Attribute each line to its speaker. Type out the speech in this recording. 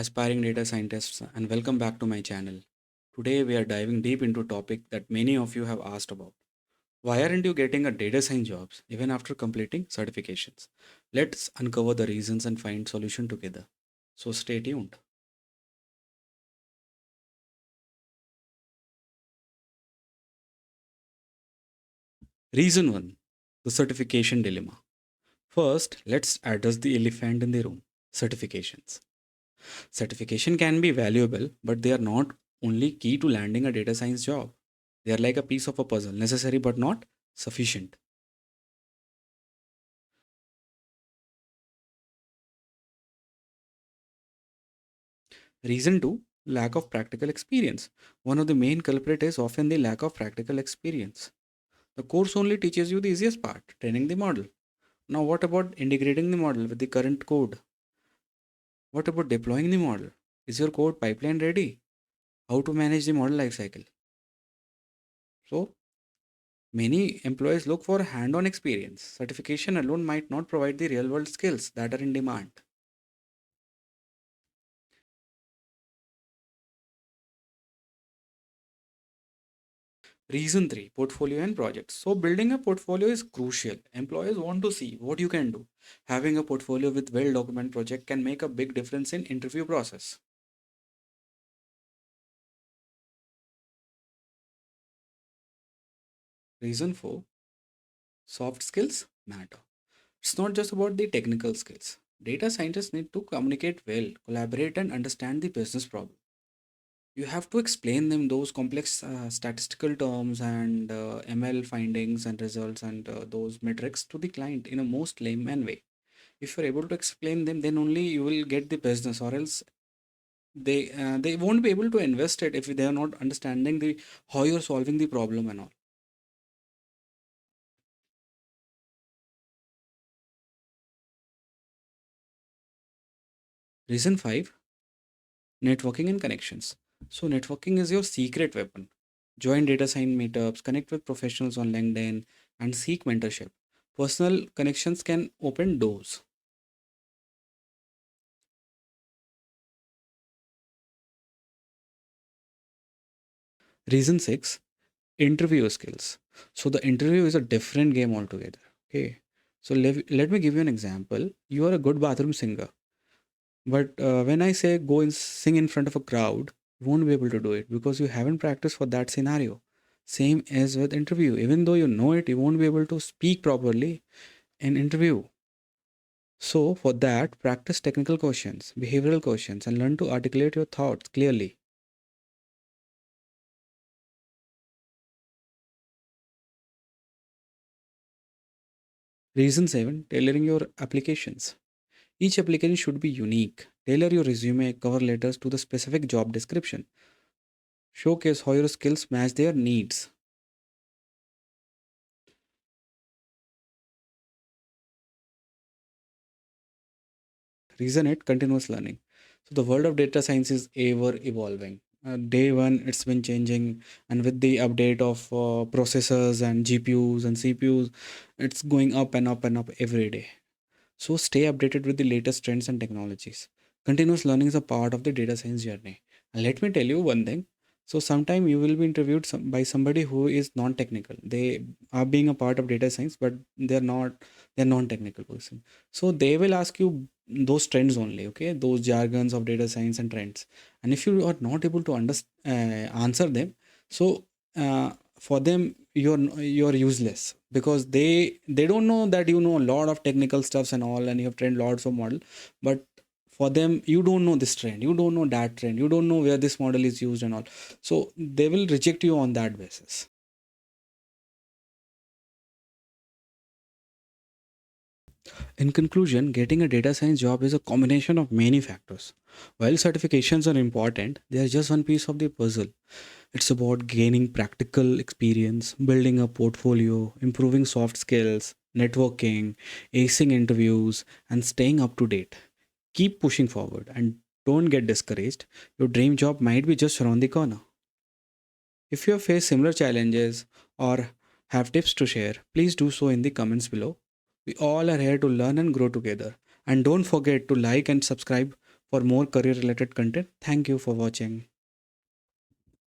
Speaker 1: aspiring data scientists, and welcome back to my channel. Today, we are diving deep into a topic that many of you have asked about. Why aren't you getting a data science jobs even after completing certifications? Let's uncover the reasons and find solution together. So stay tuned. Reason 1, the certification dilemma. First, let's address the elephant in the room, certifications. Certification can be valuable, but they are not only key to landing a data science job. They are like a piece of a puzzle, necessary but not sufficient. Reason 2, lack of practical experience. One of the main culprit is often the lack of practical experience. The course only teaches you the easiest part, training the model. Now, what about integrating the model with the current code? What about deploying the model? Is your code pipeline ready? How to manage the model lifecycle? So, many employees look for hand on experience. Certification alone might not provide the real world skills that are in demand. Reason 3, portfolio and projects. So, building a portfolio is crucial. Employers want to see what you can do. Having a portfolio with well documented project can make a big difference in interview process. Reason 4, soft skills matter. It's not just about the technical skills. Data scientists need to communicate well, collaborate, and understand the business problem. You have to explain them those complex statistical terms and ML findings and results and those metrics to the client in a most layman way. If you're able to explain them, then only you will get the business, or else they won't be able to invest it if they are not understanding the how you're solving the problem and all. Reason 5, networking and connections. So networking is your secret weapon. Join data science meetups, connect with professionals on LinkedIn, and seek mentorship. Personal connections can open doors. Reason 6, interview skills. So the interview is a different game altogether. Okay. So let me give you an example. You are a good bathroom singer, but when I say go and sing in front of a crowd, you won't be able to do it because you haven't practiced for that scenario. Same as with interview. Even though you know it, you won't be able to speak properly in interview. So for that, practice technical questions, behavioral questions, and learn to articulate your thoughts clearly. Reason 7, tailoring your applications. Each application should be unique. Tailor your resume, cover letters to the specific job description. Showcase how your skills match their needs. Reason 8, continuous learning. So the world of data science is ever evolving. Day one, it's been changing, and with the update of processors and GPUs and CPUs, it's going up and up and up every day. So stay updated with the latest trends and technologies. Continuous learning is a part of the data science journey. And let me tell you one thing. So sometime you will be interviewed by somebody who is non-technical. They are being a part of data science, but they're non-technical person. So they will ask you those trends only, okay? Those jargons of data science and trends. And if you are not able to answer them, so for them you're useless because they don't know that you know a lot of technical stuffs and all, and you have trained lots of model, but for them you don't know this trend, you don't know that trend, you don't know where this model is used and all, so they will reject you on that basis. In conclusion, getting a data science job is a combination of many factors. While certifications are important, they are just one piece of the puzzle. It's about gaining practical experience, building a portfolio, improving soft skills, networking, acing interviews, and staying up to date. Keep pushing forward and don't get discouraged. Your dream job might be just around the corner. If you have faced similar challenges or have tips to share, please do so in the comments below. We all are here to learn and grow together. And don't forget to like and subscribe for more career related content. Thank you for watching.